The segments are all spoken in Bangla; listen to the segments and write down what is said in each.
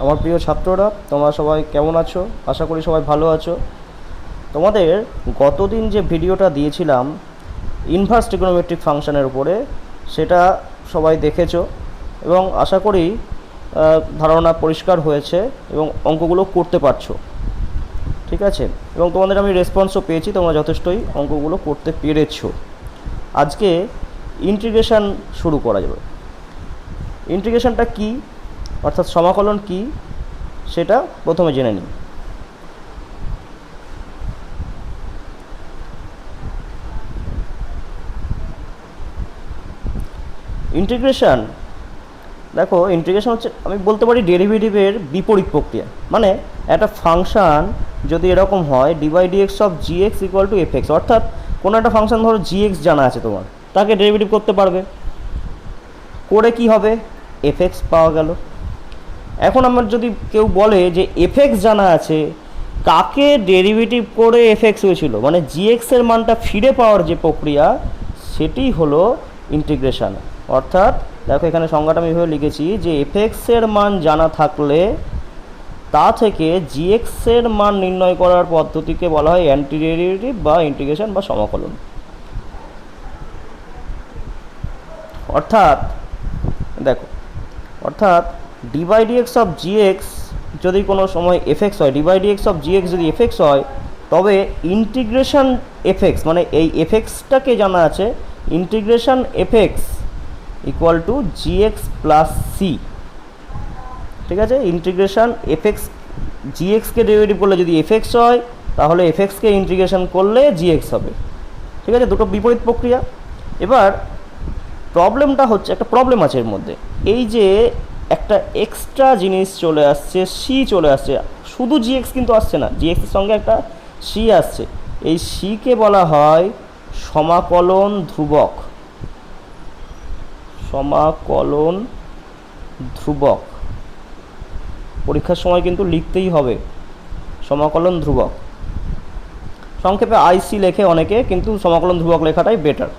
আমার প্রিয় ছাত্ররা, তোমরা সবাই কেমন আছো? আশা করি সবাই ভালো আছো। তোমাদের গতদিন যে ভিডিওটা দিয়েছিলাম ইনভার্স ট্রিগোনোমেট্রিক ফাংশনের উপরে, সেটা সবাই দেখেছো এবং আশা করি ধারণা পরিষ্কার হয়েছে এবং অঙ্কগুলো করতে পারছো, ঠিক আছে? এবং তোমাদের আমি রেসপন্সও পেয়েছি, তোমরা যথেষ্টই অঙ্কগুলো করতে পেরেছো। আজকে ইন্টিগ্রেশন শুরু করা যাবে। ইন্টিগ্রেশনটা কি, অর্থাৎ সমাকলন কি, সেটা প্রথমে জেনে নিই। ইন্টিগ্রেশন, দেখো ইন্টিগ্রেশন হচ্ছে, আমি বলতে পারি ডেরিভেটিভের বিপরীত প্রক্রিয়া। মানে একটা ফাংশান যদি এরকম হয় dx of gx equal to F x, অর্থাৎ কোনো একটা ফাংশান ধরো gx জানা আছে তোমার, তাকে ডেরিভেটিভ করতে পারবে, করে কি হবে, এফ এক্স পাওয়া গেল। এখন আমার যদি কেউ বলে যে এফ এক্স জানা আছে, কাকে ডেরিভেটিভ করে এফ এক্স হয়েছিল, মানে জিএক্সের মানটা ফিরে পাওয়ার যে প্রক্রিয়া, সেটি হলো ইন্টিগ্রেশন। অর্থাৎ দেখো এখানে সংজ্ঞাটা আমি এভাবে লিখেছি যে এফ এক্সের মান জানা থাকলে তা থেকে জিএক্সের মান নির্ণয় করার পদ্ধতিকে বলা হয় অ্যান্টি ডেরিভেটিভ বা ইন্টিগ্রেশন বা সমাকলন। অর্থাৎ দেখো, অর্থাৎ dx অফ gx যদি কোনো সময় এফ হয়, dx অফ gx যদি এফ হয়, তবে ইন্টিগ্রেশন এফ মানে এই এফ এক্সটাকে জানা আছে, integration F equal to gx plus C, ঠিক আছে? ইন্টিগ্রেশন এফ জিএক্সকে ডেরিভেটিভ করলে যদি এফ হয়, তাহলে এফ কে ইন্টিগ্রেশন করলে জিএক্স হবে, ঠিক আছে? দুটো বিপরীত প্রক্রিয়া। এবার প্রবলেমটা হচ্ছে, একটা প্রবলেম আছে এর মধ্যে, এই যে একটা এক্সট্রা জিনিস চলে আসছে, সি চলে আসছে, শুধু জিএক্স কিন্তু আসছে না, জিএক্সের সঙ্গে একটা সি আসছে। এই সিকে বলা হয় সমাকলন ধ্রুবক। সমাকলন ধ্রুবক পরীক্ষার সময় কিন্তু লিখতেই হবে, সমাকলন ধ্রুবক। সংক্ষেপে আইসি লেখে অনেকে, কিন্তু সমাকলন ধ্রুবক লেখাটাই বেটার,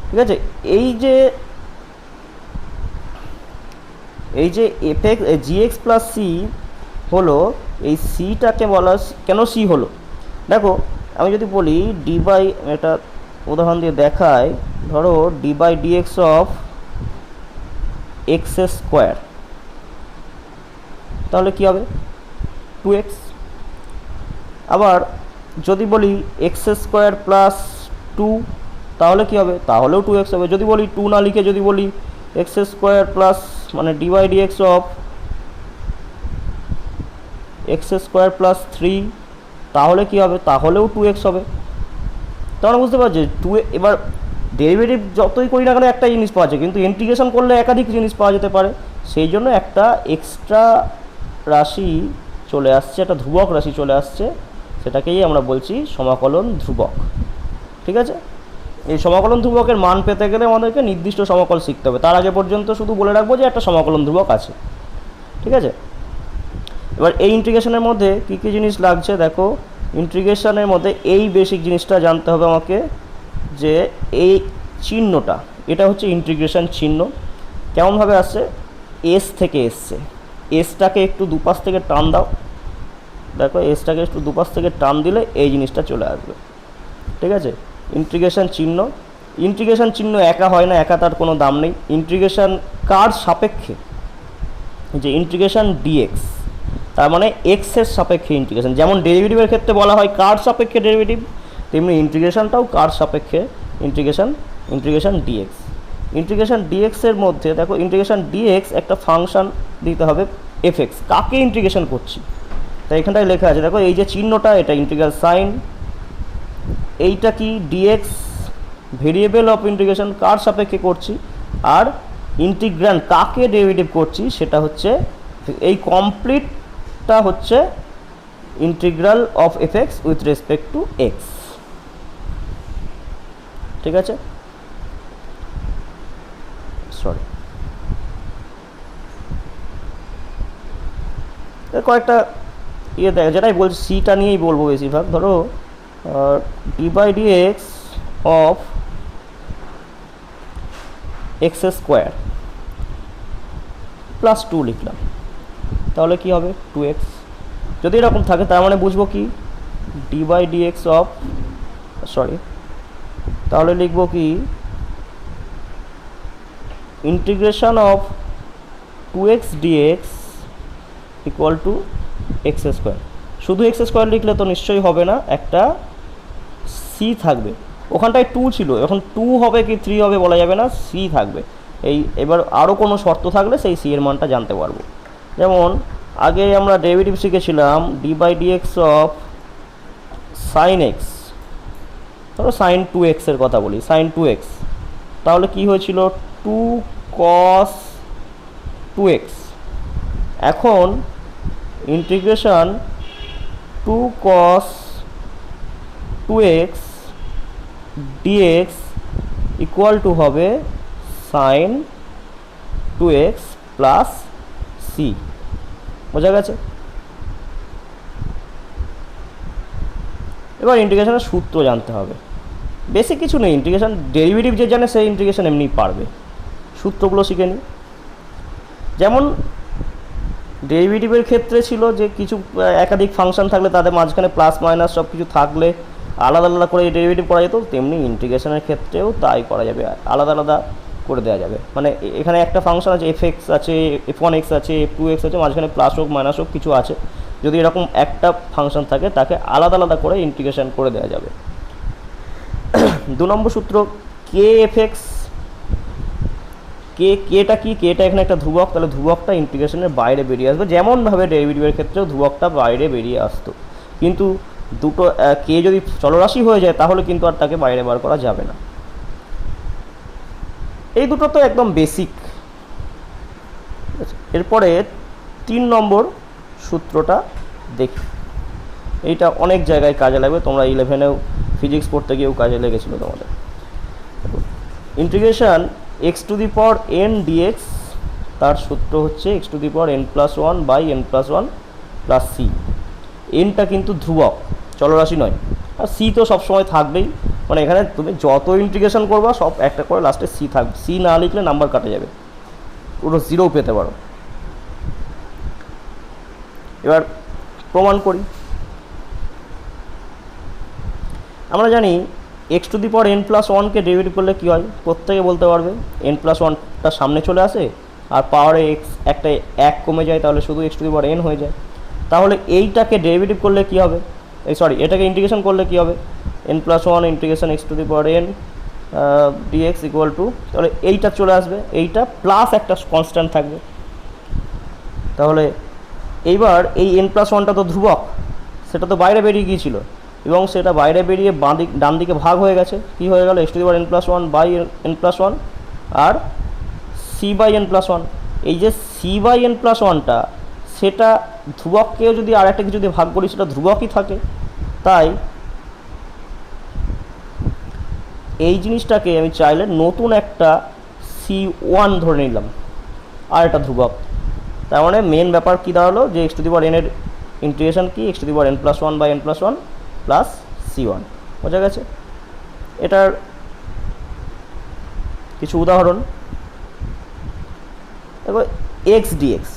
ঠিক আছে? এই যে F X GX plus C হলো, এই সিটাকে বলা, কেন সি হলো দেখো, আমি যদি বলি ডি বাই, এটা উদাহরণ দিয়ে দেখায়, ধরো D by DX of X square, তাহলে কী হবে, 2x। আবার যদি বলি এক্স স্কোয়ার প্লাস 2, তাহলে কী হবে, তাহলেও 2x হবে। যদি বলি 2 না লিখে যদি বলি এক্স স্কোয়ার প্লাস, মানে DX of X square plus 3, তাহলে কী হবে, তাহলেও 2x হবে। তোমরা বুঝতে পারছো, এবার ডেরিভেটিভ যতই করি না কেন একটা জিনিস পাওয়া যায়, কিন্তু ইন্টিগ্রেশন করলে একাধিক জিনিস পাওয়া যেতে পারে। সেই জন্য একটা এক্সট্রা রাশি চলে আসছে, একটা ধ্রুবক রাশি চলে আসছে, সেটাকেই আমরা বলছি সমাকলন ধ্রুবক, ঠিক আছে? এই সমাকলন ধ্রুবকের মান পেতে গেলে আমাদেরকে নির্দিষ্ট সমাকল শিখতে হবে। তার আগে পর্যন্ত শুধু বলে রাখবো যে একটা সমাকলন ধ্রুবক আছে, ঠিক আছে? এবার এই ইন্টিগ্রেশনের মধ্যে কী কী জিনিস লাগছে দেখো, ইন্টিগ্রেশনের মধ্যে এই বেসিক জিনিসটা জানতে হবে আমাকে, যে এই চিহ্নটা, এটা হচ্ছে ইন্টিগ্রেশন চিহ্ন। কেমনভাবে আসছে, এস থেকে এসছে, এসটাকে একটু দুপাশ থেকে টান দাও, দেখো এসটাকে একটু দুপাশ থেকে টান দিলে এই জিনিসটা চলে আসবে, ঠিক আছে? ইন্টিগ্রেশন চিহ্ন, ইন্টিগ্রেশন চিহ্ন একা হয় না, একা তার কোনো দাম নেই। ইন্টিগ্রেশন কার সাপেক্ষে, যে ইন্টিগ্রেশন ডিএক্স, তার মানে এক্সের সাপেক্ষে ইন্টিগ্রেশন। যেমন ডেরিভেটিভের ক্ষেত্রে বলা হয় কার সাপেক্ষে ডেরিভেটিভ, তেমনি ইন্টিগ্রেশনটাও কার সাপেক্ষে ইন্টিগ্রেশন ডিএক্স। ইন্টিগ্রেশন ডিএক্সের মধ্যে দেখো, ইন্টিগ্রেশন ডিএক্স একটা ফাংশন দিতে হবে এফ এক্স, কাকে ইন্টিগ্রেশন করছি, তাই এখানটায় লেখা আছে দেখো, এই যে চিহ্নটা, এটা ইন্টিগ্রাল সাইন, এইটা কি ডিএক্স, ভেরিয়েবল অফ ইন্টিগ্রেশন, কার সাপেক্ষে করছি, আর ইন্টিগ্র্যান্ড কাকে ডেরিভেটিভ করছি, সেটা হচ্ছে এই কমপ্লিটটা হচ্ছে integral of F x with respect to x, ঠিক আছে? সরি, কয়েকটা ইয়ে দেখ, যেটাই বলছি সিটা নিয়েই বলবো বেশিরভাগ। ধরো D by DX of X square plus 2 লিখলাম, তাহলে কি হবে 2x। যদি এরকম থাকে তার মানে বুঝবো কি D by DX of sorry তাহলে লিখবো কি integration of 2x dx equal to X square. শুধু এক্স স্কোয়ার লিখলে তো নিশ্চয়ই হবে না, একটা সি থাকবে। ওখানটায় 2 ছিল, এখন 2 হবে কি 3 হবে বলা যাবে না, সি থাকবে। এবার আরও কোনো শর্ত থাকলে সেই সি এর মানটা জানতে পারবো। যেমন আগে আমরা ডেরিভেটিভ শিখেছিলাম D by DX of sine X, ধরো সাইন 2x এর কথা বলি, সাইন 2x, তাহলে কি হয়েছিল 2 cos 2x। এখন integration 2 cos 2x dx equal two হবে সাইন 2x প্লাস সি। বোঝা গেছে? এবার ইন্টিগ্রেশনের সূত্র জানতে হবে। বেশি কিছু নেই, ইন্টিগ্রেশন ডেরিভেটিভ যে জানে সেই ইন্টিগ্রেশন এমনি পারবে। সূত্রগুলো শিখে নিই। যেমন ডেরিভেটিভের ক্ষেত্রে ছিল যে কিছু একাধিক ফাংশন থাকলে তাদের মাঝখানে প্লাস মাইনাস সব কিছু থাকলে আলাদা আলাদা করে ডেরিভেটিভ করা যেত, তেমনি ইন্টিগ্রেশনের ক্ষেত্রেও তাই করা যাবে, আলাদা আলাদা করে দেওয়া যাবে। মানে এখানে একটা ফাংশন আছে f(x) আছে, f(1x) আছে, f(2x) আছে, মাঝখানে প্লাস হোক মাইনাস হোক কিছু আছে, যদি এরকম একটা ফাংশন থাকে তাকে আলাদা আলাদা করে ইন্টিগ্রেশন করে দেওয়া যাবে। 2 নম্বর সূত্র কে এফ(x), কেটা কি, কেটা এখানে একটা ধ্রুবক, তাহলে ধ্রুবকটা ইন্টিগ্রেশনের বাইরে বেরিয়ে আসবে, যেমনভাবে ডেরিভেটিভের ক্ষেত্রেও ধ্রুবকটা বাইরে বেরিয়ে আসতো। কিন্তু দুটো কে যদি চলরাশি হয়ে যায় তাহলে কিন্তু আর তাকে বাইরে বার করা যাবে না। এই দুটো তো একদম বেসিক। এরপরে 3 নম্বর সূত্রটা দেখি, এইটা অনেক জায়গায় কাজে লাগবে, তোমরা 11এও ফিজিক্স পড়তে গিয়েও কাজে লেগেছিল তোমাদের। Integration x to the power n dx, তার সূত্র হচ্ছে x to the power n+1 by n+1 plus C. এনটা কিন্তু ধ্রুবক, চলরাশি নয়, আর সি তো সবসময় থাকবেই। মানে এখানে তুমি যত ইন্টিগ্রেশন করবা সব একটা করে লাস্টে সি থাকবে, সি না লিখলে নাম্বার কাটা যাবে, পুরো 0 পেতে পারো। এবার প্রমাণ করি। আমরা জানি এক্স টু দি পাওয়ার n+1কে ডেরিভেটিভ করলে কী হয়, প্রত্যেকে বলতে পারবে। n+1টা সামনে চলে আসে আর পাওয়ারে এক্স একটা 1 কমে যায়, তাহলে শুধু x to the power n হয়ে যায়। তাহলে এইটাকে ডেরিভেটিভ করলে কী হবে, এটাকে ইন্টিগ্রেশন করলে কী হবে, n+1 integration x to the power n dx equal two, তাহলে এইটা চলে আসবে, এইটা প্লাস একটা কনস্ট্যান্ট থাকবে। তাহলে এইবার এই n+1টা তো ধ্রুবক, সেটা তো বাইরে বেরিয়ে গিয়েছিল, এবং সেটা বাইরে বেরিয়ে ডান দিকে ভাগ হয়ে গেছে। কী হয়ে গেল, X to the power n+1 by n+1 আর সি বাই n+1। এই যে সি বাই n+1টা সেটা ধ্রুবককেও যদি আর একটা কিছু দিয়ে ভাগ করি সেটা ধ্রুবকই থাকে, তাই এই জিনিসটাকে আমি চাইলে নতুন একটা C1 ধরে নিলাম, আর একটা ধ্রুবক। তার মানে মেন ব্যাপার কী দাঁড়ালো, যে X to the power n এর ইন্টিগ্রেশন কি, x to the power n+1 by n+1 plus C1। বোঝা গেছে? এটার কিছু উদাহরণ দেখো, X DX,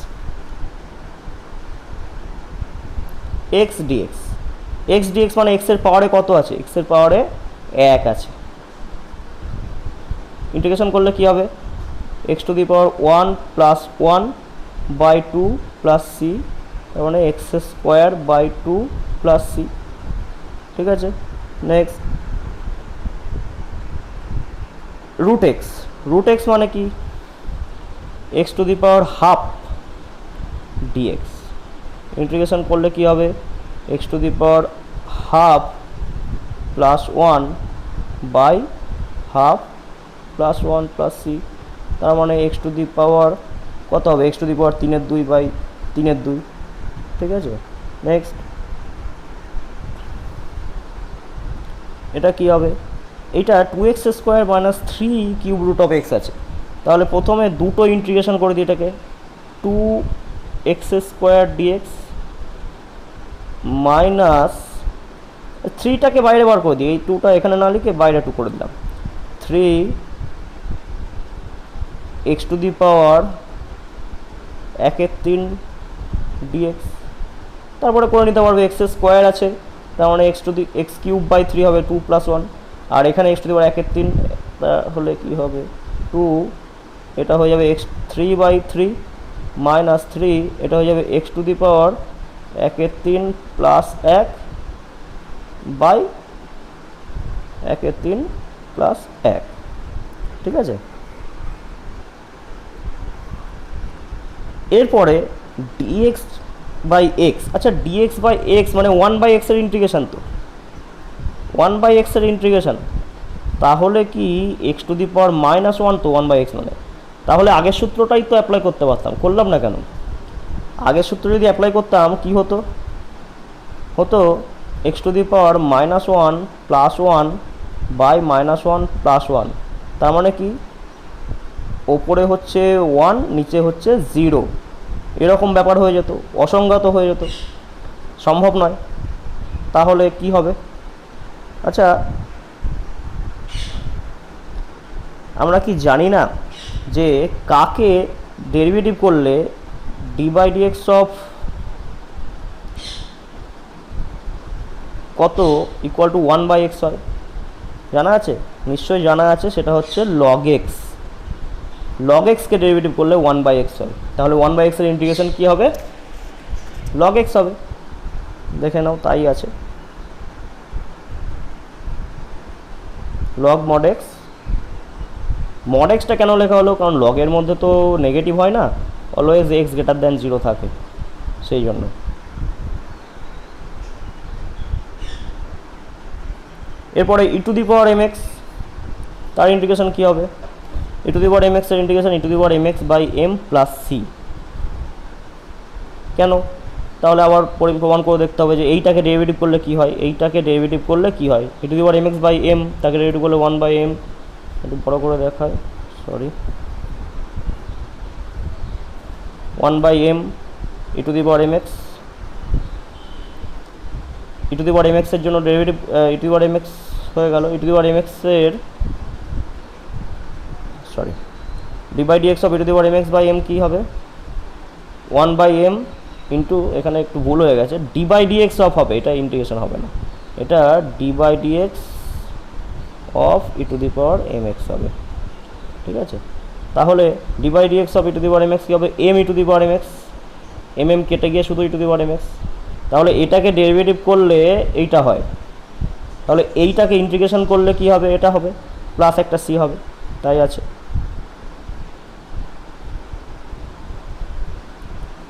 X DX, X DX মানে এক্সের পাওয়ারে কত আছে, এক্সের পাওয়ারে 1 আছে। ইন্টিগ্রেশন করলে কী হবে, x to the power 1 plus 1 by 2 plus c, তার মানে x square by 2 plus C. ঠিক আছে, next root x, root x মানে কি, x to the power half dx. Integration করলে কি হবে, x to the power half plus 1 by half plus 1 plus c, তার মানে এক্স টু দি পাওয়ার কত হবে, x to the power 3/2 by 3/2। ঠিক আছে, নেক্সট এটা কি হবে, এটা 2x square minus 3 cube root of x আছে। তাহলে প্রথমে দুটো ইন্টিগ্রেশন করে দিই, এটাকে 2x স্কোয়ার ডিএক্স মাইনাস 3টাকে বাইরে বার করে দিই, এই 2টা এখানে না লিখে বাইরে 2 করে দিলাম, 3x two the power 1/3 dx. তারপরে করে নিতে পারবে এক্স স্কোয়ার আছে, তার মানে এক্স কিউব বাই 3 হবে 2 + 1, আর এখানে এক্স টু দি পাওয়ার 1/3 তাহলে কী হবে 2, এটা হয়ে যাবে x3/3 মাইনাস 3, এটা হয়ে যাবে x to the power 1/3 plus 1 by 1/3 plus 1। ঠিক আছে, এরপরে ডিএক্স বাই এক্স। আচ্ছা ডিএক্স বাই এক্স মানে 1/x এর ইন্টিগ্রেশন, তো 1/x এর ইন্টিগ্রেশন, তাহলে কি এক্স টু দি পাওয়ার -1 তো 1/x মানে, তাহলে আগের সূত্রটাই তো অ্যাপ্লাই করতে পারতাম, করলাম না কেন? আগের সূত্র যদি অ্যাপ্লাই করতাম কি হতো, x to the power -1 plus 1 by -1 plus 1, তার মানে কি ওপরে হচ্ছে 1 নিচে হচ্ছে 0, এরকম ব্যাপার হয়ে যেত, অসংগত হয়ে যেত, সম্ভব নয়। তাহলে কি হবে? আচ্ছা আমরা কি জানি না যে কাকে ডেরিভেটিভ করলে d/dx অফ কত ইকুয়াল টু 1/x হয়? জানা আছে? নিশ্চয়ই জানা আছে, সেটা হচ্ছে log x। log x কে ডেরিভেটিভ করলে 1/x হয়, তাহলে 1/x এর ইন্টিগ্রেশন কী হবে? log x হবে। দেখে নাও, তাই আছে, log mod x। mod x টা কেন লেখা হলো? কারণ লগের মধ্যে তো নেগেটিভ হয় না, অলওয়েজ x গ্রেটার দ্যান 0 থাকে, সেই জন্য। এরপরে e to the power mx, তার ইন্টিগ্রেশন কী হবে? E to the power mx এর integration e to the power mx by m plus c. কেন? তাহলে আবার প্রমাণ করে দেখতে হবে যে এইটাকে ডেরিভেটিভ করলে কী হয়, এইটাকে ডেরিভেটিভ করলে কী হয়। E to the power mx by m, তাকে ডেরিভেটিভ করলে 1/m, একটু বড় করে দেখায়, sorry, 1/m e to the power mx। E to the power mx এর জন্য derivative e to the power mx হয়ে গেল, e to the power mx এর sorry d/dx of e to the power mx by m কী হবে? 1/m ইন্টু, এখানে একটু ভুল হয়ে গেছে, d/dx অফ হবে, এটা ইন্টিগ্রেশন হবে না, এটা d/dx of e to the power mx হবে। ঠিক আছে, তাহলে d/dx of e to the power mx কী হবে? m E to the power mx, mm কেটে গিয়ে শুধু ই টু দি পাওয়ার mx। তাহলে এটাকে ডেরিভেটিভ করলে এইটা হয়, তাহলে এইটাকে ইন্টিগ্রেশন করলে কি হবে? এটা হবে, প্লাস একটা সি হবে, তাই আছে।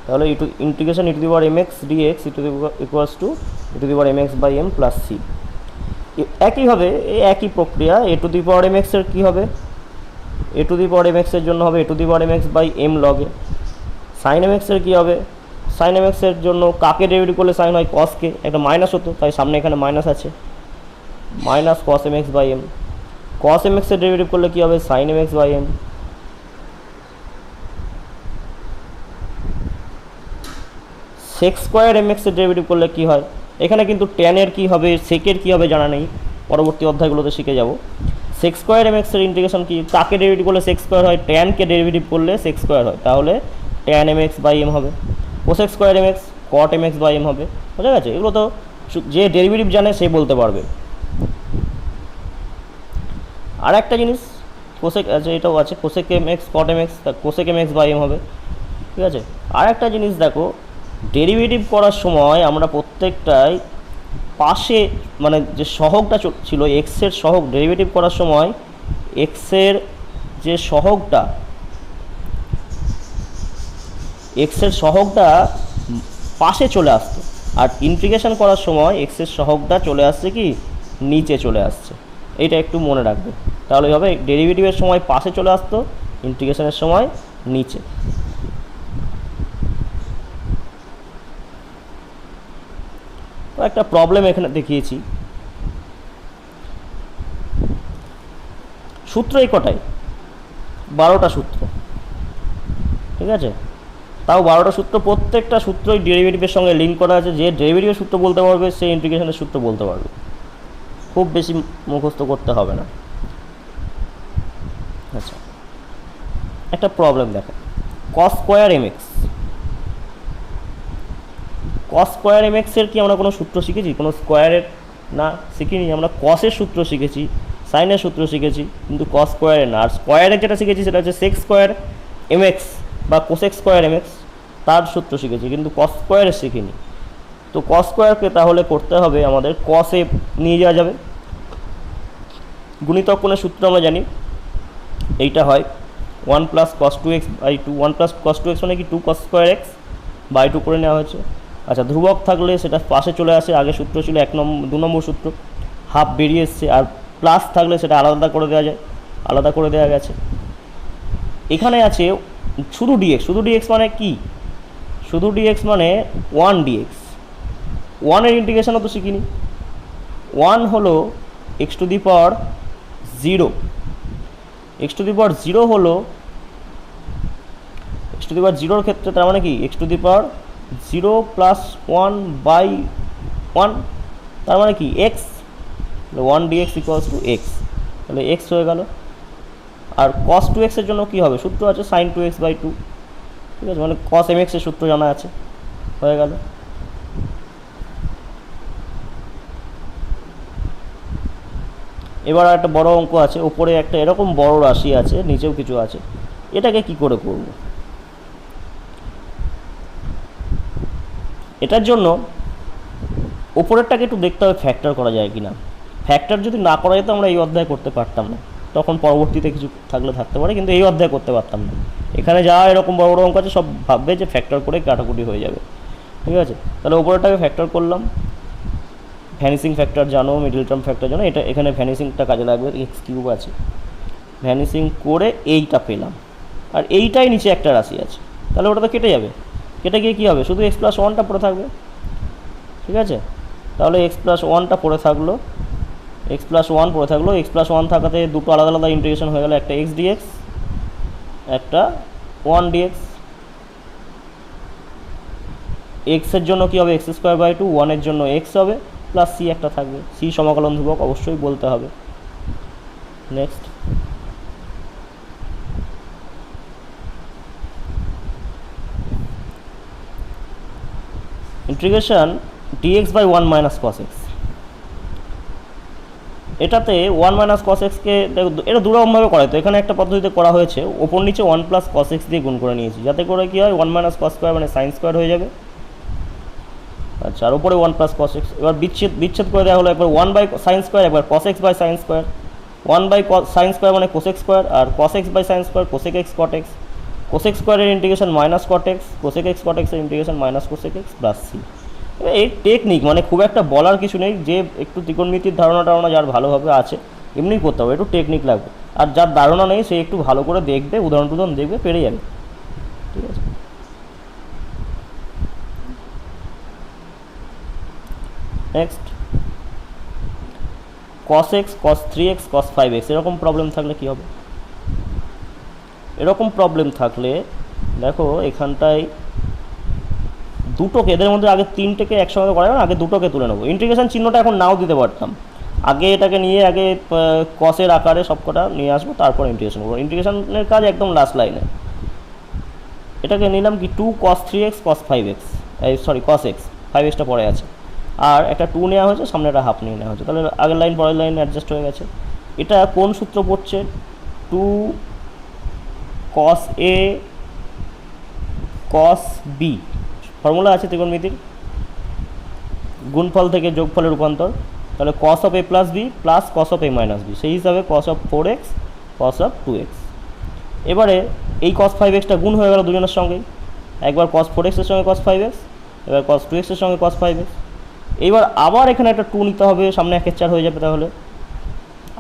তাহলে integration e to the power mx dx equals to e to the power mx by m plus c. একইভাবে এই একই প্রক্রিয়া এ টু দি পাওয়ার mx এর কী হবে? E to the power mx এর জন্য হবে e to the power mx by m log e. Sine mx এর কী হবে? সাইন mx এর জন্য কাকে ডেরিভেটিভ করলে সাইন হয়? কসকে, একটা মাইনাস হতো, তাই সামনে এখানে মাইনাস আছে, minus cos mx by m। Cos mx এর ডেরিভেটিভ করলে কী হবে? Sine mx by m। Sec square mx এর ডেরিভেটিভ করলে কী হয়? এখানে কিন্তু ট্যানের কী হবে, সেকের কী হবে জানা নেই, পরবর্তী অধ্যায়গুলোতে শিখে যাব। সেক স্কোয়ার mx এর ইন্টিগ্রেশন কি? কাকে ডেরিভেটিভ করলে সেক স্কোয়ার হয়? ট্যানকে ডেরিভেটিভ করলে সেক স্কোয়ার হয়, তাহলে ট্যান mx বাই m হবে। Cosec square mx cot mx by m হবে। বুঝা গেছে? এগুলো তো যে ডেরিভেটিভ জানে সে বলতে পারবে। আর একটা জিনিস কোসেক আছে, এটাও আছে, cosec mx cot mx, cosec mx by m হবে। ঠিক আছে, আর একটা জিনিস দেখো, ডেরিভেটিভ করার সময় আমরা প্রত্যেকটাই পাশে মানে যে সহগটা ছিল এক্সের সহগ, ডেরিভেটিভ করার সময় এক্সের যে সহগটা, এক্সের সহগটা পাশে চলে আসতো, আর ইন্টিগ্রেশন করার সময় এক্সের সহগটা চলে আসছে কি? নিচে চলে আসছে। এইটা একটু মনে রাখবে, তাহলে হবে ডেরিভেটিভের সময় পাশে চলে আসতো, ইন্টিগ্রেশনের সময় নিচে। তো একটা প্রবলেম এখানে দেখিয়েছি। সূত্র এই কটাই, 12টা সূত্র। ঠিক আছে, তাও 12টা সূত্র, প্রত্যেকটা সূত্রই ডেরিভেটিভের সঙ্গে লিঙ্ক করা আছে। যে ডেরিভেটিভের সূত্র বলতে পারবে সে ইন্টিগ্রেশনের সূত্র বলতে পারবে, খুব বেশি মুখস্থ করতে হবে না। আচ্ছা, একটা প্রবলেম দেখো, cos square mx, cos square m এক্সের কি আমরা কোনো সূত্র শিখেছি? কোনো স্কোয়ারের না, শিখিনি। আমরা কসের সূত্র শিখেছি, সাইনের সূত্র শিখেছি, কিন্তু কস স্কোয়ারের না। আর স্কোয়ারের যেটা শিখেছি সেটা হচ্ছে সেক স্কোয়ার এম এক্স বা কোসেক স্কোয়ার এম এক্স, তার সূত্র শিখেছি, কিন্তু কস স্কোয়ারের শিখিনি। তো কস স্কোয়ারকে তাহলে করতে হবে আমাদের কসে নিয়ে যাওয়া যাবে। গুণিতক কোণের সূত্র আমরা জানি, এইটা হয় 1 + cos 2x / 2। 1 + cos 2x মানে কি 2 cos স্কোয়ার এক্স বাই 2 করে নেওয়া হয়েছে। আচ্ছা, ধ্রুবক থাকলে সেটা পাশে চলে আসে, আগে সূত্র ছিল 2 নম্বর সূত্র, হাফ বেরিয়ে এসছে। আর প্লাস থাকলে সেটা আলাদা করে দেওয়া যায়, আলাদা করে দেওয়া গেছে। এখানে আছে শুধু ডিএক্স। শুধু ডিএক্স মানে কি? শুধু ডিএক্স মানে 1 ডিএক্স। 1-এর ইন্টিগ্রেশনও তো শিখিনি। 1 হলো x⁴0। x⁴0 হলো x⁴0-র ক্ষেত্রে তার মানে কি x⁴0 + 1/1, তার মানে কি x। 1 dx = x, তাহলে x হয়ে গেল। আর cos 2x এর জন্য কি হবে? সূত্র আছে sin 2x/2, ঠিক আছে, মানে cos mx এর সূত্র জানা আছে, হয়ে গেল। এবার একটা বড় অঙ্ক আছে, উপরে একটা এরকম বড় রাশি আছে, নিচেও কিছু আছে। এটাকে কি করে করব? এটার জন্য উপরেরটাকে একটু দেখতে হবে ফ্যাক্টর করা যায় কি না। ফ্যাক্টর যদি না করা যেত আমরা এই অধ্যায় করতে পারতাম না, তখন পরবর্তীতে কিছু থাকলে থাকতে পারে, কিন্তু এই অধ্যায় করতে পারতাম না। এখানে যা এরকম বড় বড় অঙ্ক আছে সব ভাববে যে ফ্যাক্টর করে কাটাকুটি হয়ে যাবে, ঠিক আছে। তাহলে উপরেরটাকে ফ্যাক্টর করলাম, ভ্যানিসিং ফ্যাক্টর জানো, মিডল টার্ম ফ্যাক্টর জানো, এটা এখানে ভ্যানিসিংটা কাজে লাগবে, x³ আছে, ভ্যানিসিং করে এইটা পেলাম। আর এইটাই নিচে একটা রাশি আছে, তাহলে ওটা তো কেটে যাবে। কেটে গিয়ে কী হবে? শুধু x + 1টা পড়ে থাকবে, ঠিক আছে। তাহলে x + 1টা পড়ে থাকলো, x + 1 পড়ে থাকলো। x + 1 থাকাতে দুটো আলাদা আলাদা ইন্টিগ্রেশন হয়ে গেল, একটা x dx, একটা 1 dx। x এর জন্য কী হবে? x²/2। 1 এর জন্য x হবে, প্লাস c একটা থাকবে। c সমাকলন ধ্রুবক, অবশ্যই বলতে হবে। Next, integration dx/1 - cos x। এটাতে 1 - cos x কে এটা দুরকমভাবে করা, তো এখানে একটা পদ্ধতিতে করা হয়েছে, ওপর নিচে 1 + cos x দিয়ে গুণ করে নিয়েছি, যাতে করে কী হয় 1 - cos² মানে sin² হয়ে যাবে। আচ্ছা, আর উপরে 1 + cos x। এবার বিচ্ছেদ করে দেওয়া হলো, একবার 1/sin², একবার cos x/sin²। 1/sin² মানে cos x², আর cos x/sin² cosec x cot x। cosec স্কোয়ারের integration -cot x, cosec x cot x এর ইন্টিগ্রেশন -cosec x + c। এই টেকনিক মানে খুব একটা বলার কিছু নেই, যে একটু ত্রিকোণমিতির ধারণা যার ভালোভাবে আছে এমনিই করতে হবে, একটু টেকনিক লাগবে। আর যার ধারণা নেই সে একটু ভালো করে দেখবে, উদাহরণ দেখবে, পেরে যাবে, ঠিক আছে। Next, cos x, cos 3x, cos 5x এরকম প্রবলেম থাকলে কী হবে? এরকম প্রবলেম থাকলে দেখো এখানটায় দুটোকে, এদের মধ্যে আগে তিনটেকে একসঙ্গে করা যাবে না, আগে দুটোকে তুলে নেবো। ইন্টিগ্রেশন চিহ্নটা এখন নাও দিতে পারতাম, আগে এটাকে নিয়ে আগে কসের আকারে সবকটা নিয়ে আসবো, তারপর ইন্টিগ্রেশন করবো। ইন্টিগ্রেশনের কাজ একদম লাস্ট লাইনে। এটাকে নিলাম কি 2 cos 3x cos 5x, cos x, 5xটা পরে আছে, আর একটা 2 নেওয়া হয়েছে, সামনে একটা হাফ নিয়ে নেওয়া হয়েছে, তাহলে আগের লাইন পরের লাইন অ্যাডজাস্ট হয়ে গেছে। এটা কোন সূত্র পড়ছে? 2 cos a cos b, formula আছে ত্রিকোণমিতির, গুণফল থেকে যোগফলে রূপান্তর। তাহলে cos of a + b plus cos of a - b, সেই হিসাবে cos of 4x cos of 2x। এবারে এই cos 5xটা গুণ হয়ে গেল দুজনের সঙ্গেই, একবার cos 4x এর সঙ্গে cos 5x, এবার cos 2x এর সঙ্গে cos 5x। এইবার আবার এখানে একটা 2 নিতে হবে, সামনে 1 × 4 হয়ে যাবে, তাহলে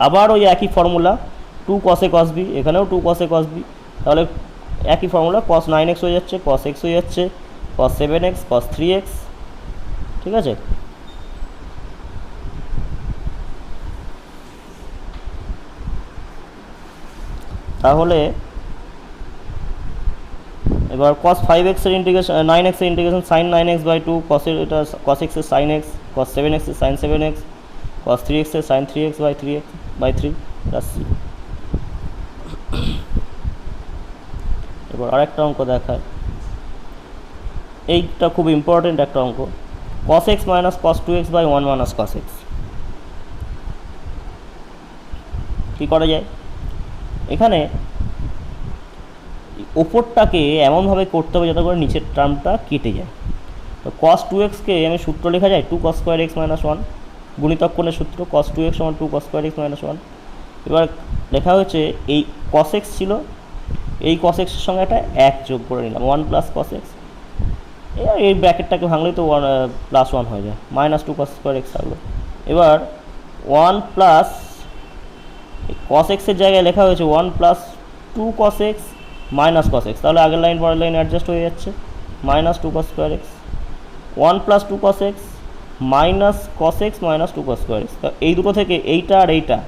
আবার ওই একই formula 2 cos a cos b, এখানেও 2 cos a cos b, তাহলে একই ফর্মুলা cos 9x হয়ে যাচ্ছে, cos x হয়ে যাচ্ছে, cos 7x cos 3x, ঠিক আছে। তাহলে এবার cos 5x এর ইন্টিগ্রেশন, 9x এর ইন্টিগ্রেশন sin 9x/2, cos এর এটা cos x এর sin x, cos 7x এর sin 7x, cos 3x এর sin 3x/3 প্লাস c। এবার আরেকটা অঙ্ক দেখায়, এইটা খুব ইম্পর্টেন্ট একটা অঙ্ক। cos x minus cos 2x by 1 minus cos x। কী করা যায়, এখানে ওপরটাকে এমনভাবে করতে হবে যাতে করে নিচের টার্মটা কেটে যায়। তো cos 2x-কে আমি সূত্র লেখা যায় 2 cos স্কোয়ার x মাইনাস 1, গুণিতক কোণের সূত্র cos 2x সমান 2 cos স্কোয়ার x মাইনাস 1। এবার লেখা হচ্ছে এই cos x ছিল, এই cos x এর সঙ্গে একটা 1 যোগ করে নিলাম 1 প্লাস cos x। এবার এই ব্র্যাকেটটাকে ভাঙলেই তো প্লাস 1 হয়ে যায়, মাইনাস 2 cos স্কোয়ার x থাকলো। এবার 1 প্লাস cos x এর জায়গায় লেখা হয়েছে 1 plus 2 cos x minus cos x, তাহলে আগের লাইন পরের লাইন অ্যাডজাস্ট হয়ে যাচ্ছে, minus 2 cos square x। 1 plus 2 cos x minus cos x minus 2 cos square x। তা এই দুটো থেকে এইটা আর এইটা,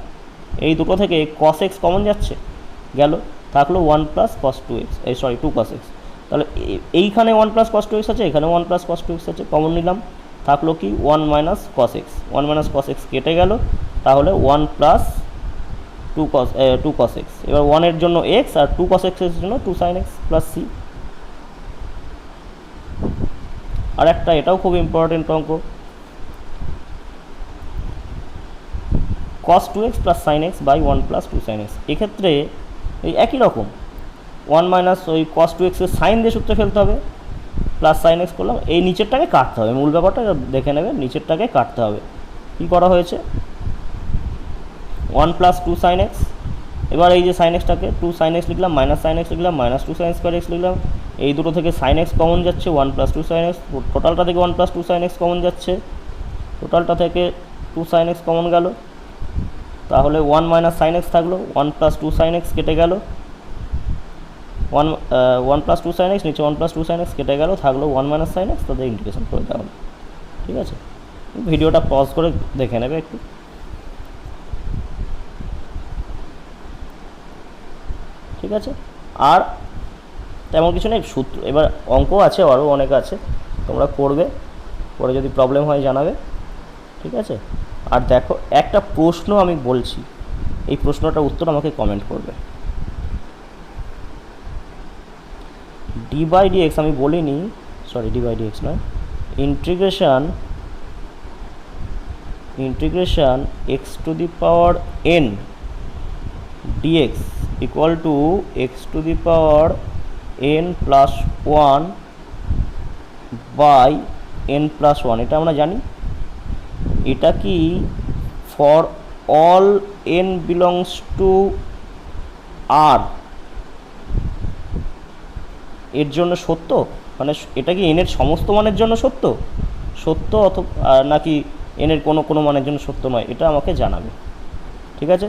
এই দুটো থেকে cos x কমন যাচ্ছে, গেল, থাকলো 1 plus cos 2x, 2 cos x। তাহলে এইখানে 1 প্লাস cos 2x আছে, এখানে 1 প্লাস cos 2x আছে, কমন নিলাম, থাকলো কি 1 minus cos x। 1 minus cos x কেটে গেল, তাহলে 1 প্লাস 2 cos x। এবার 1 এর জন্য x আর 2 cos x এর জন্য 2 sin x প্লাস c। আর একটা এটাও খুব ইম্পর্টেন্ট অঙ্ক, cos 2x plus sin x by 1 plus 2 sin x। এক্ষেত্রে এই একই রকম 1 মাইনাস ওই cos 2x এর সাইন দিয়ে সূত্রে ফেলতে হবে, প্লাস sin x করলাম, এই নিচেরটাকে কাটতে হবে, মূল ব্যাপারটা দেখে নেবে, নিচেরটাকে কাটতে হবে। কী করা হয়েছে, 1 প্লাস 2 sin x। এবার এই যে sin xটাকে 2 sin x লিখলাম, মাইনাস sin x লিখলাম, মাইনাস 2 sin স্কোয়ার x লিখলাম, এই দুটো থেকে sin x কমন যাচ্ছে, 1 প্লাস 2 sin x, টোটালটা থেকে 1 প্লাস 2 sin x কমন যাচ্ছে, টোটালটা থেকে 2 sin x কমন গেল, তাহলে 1 মাইনাস sin x থাকলো, 1 প্লাস 2 sin x কেটে গেল, 1 প্লাস 2 sin x নিচে 1 প্লাস 2 sin x কেটে গেল, থাকলো 1 মাইনাস sin x, তাদের ইন্টিগ্রেশন করে দেওয়া হলো। ঠিক আছে, ভিডিওটা পজ করে দেখে নেবে একটু। ঠিক আছে, আর তেমন কিছু নেই, সূত্র এবার অঙ্ক আছে, আরও অনেক আছে, তোমরা করবে, পরে যদি প্রবলেম হয় জানাবে। ঠিক আছে, আর দেখো একটা প্রশ্ন আমি বলছি, এই প্রশ্নটার উত্তর আমাকে কমেন্ট করবে। ডি বাই ডি এক্স আমি বলিনি, sorry d by d x নয়, integration x to the power n dx equal to x to the power n plus 1 by n plus 1, এটা আমরা জানি। এটা কি for all n belongs to R এর জন্য সত্য, মানে এটা কি এনের সমস্ত মানের জন্য সত্য অথবা নাকি এনের কোনো মানের জন্য সত্য নয়, এটা আমাকে জানাবে। ঠিক আছে।